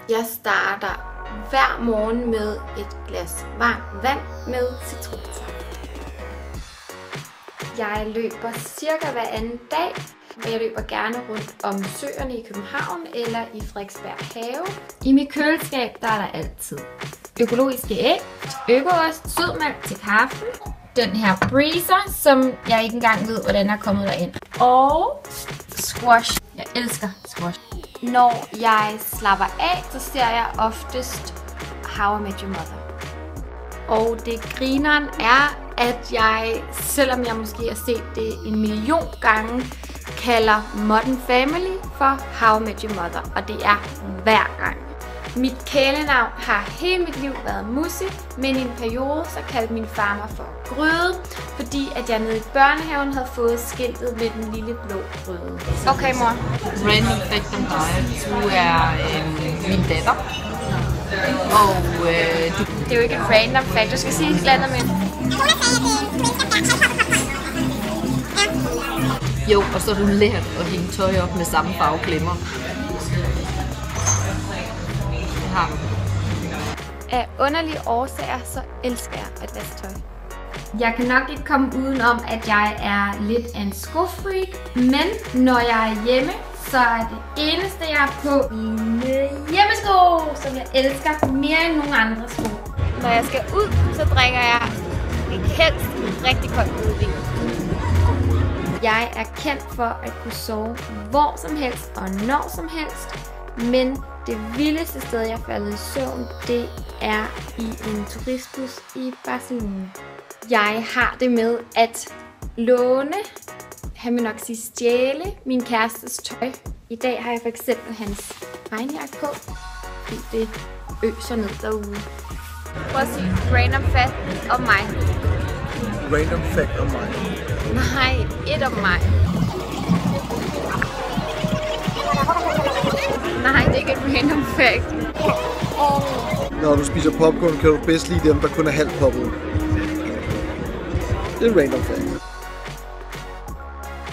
Jeg starter hver morgen med et glas varmt vand med citronsaft. Jeg løber cirka hver anden dag, og jeg løber gerne rundt om søerne i København eller i Frederiksberg Have. I mit køleskab der er der altid økologiske æg, økoost, sødmælk til kaffen, den her breezer, som jeg ikke engang ved, hvordan er kommet derind, og squash. Jeg elsker squash. Når jeg slapper af, så ser jeg oftest How I Met Your Mother. Og det grineren er, at jeg, selvom jeg måske har set det 1 million gange, kalder Modern Family for How I Met Your Mother. Og det er hver gang. Mit kælenavn har hele mit liv været Musi, men i en periode så kaldte min far mig for Gryde, fordi at jeg nede i børnehaven havde fået skiltet med den lille blå gryde. Okay, mor. Random fact om dig. Du er min datter. Og Det er jo ikke et random fact. Du skal sige et eller andet med. Jo, og så har du lært at hænge tøj op med samme farveklemmer. Det har du. Af underlige årsager, så elsker jeg at vaske tøj. Jeg kan nok ikke komme udenom, at jeg er lidt af en skofreak, men når jeg er hjemme, så er det eneste, jeg har på mine hjemmesko, som jeg elsker mere end nogen andre sko. Når jeg skal ud, så drikker jeg helst rigtig koldt hvidvin. Jeg er kendt for at kunne sove hvor som helst og når som helst, men det vildeste sted, jeg faldet i søvn, det er i en turistbus i Barcelona. Jeg har det med at låne, han vil nok sige stjæle, min kærestes tøj. I dag har jeg for eksempel hans regnjakke på, fordi det øser ned derude. Prøv at sige random fact om mig. Random fact om mig? Nej, et om mig. Nej, det er ikke et random fact. Når du spiser popcorn, kan du bedst lide dem, der kun er halvt poppet. Det er random fact.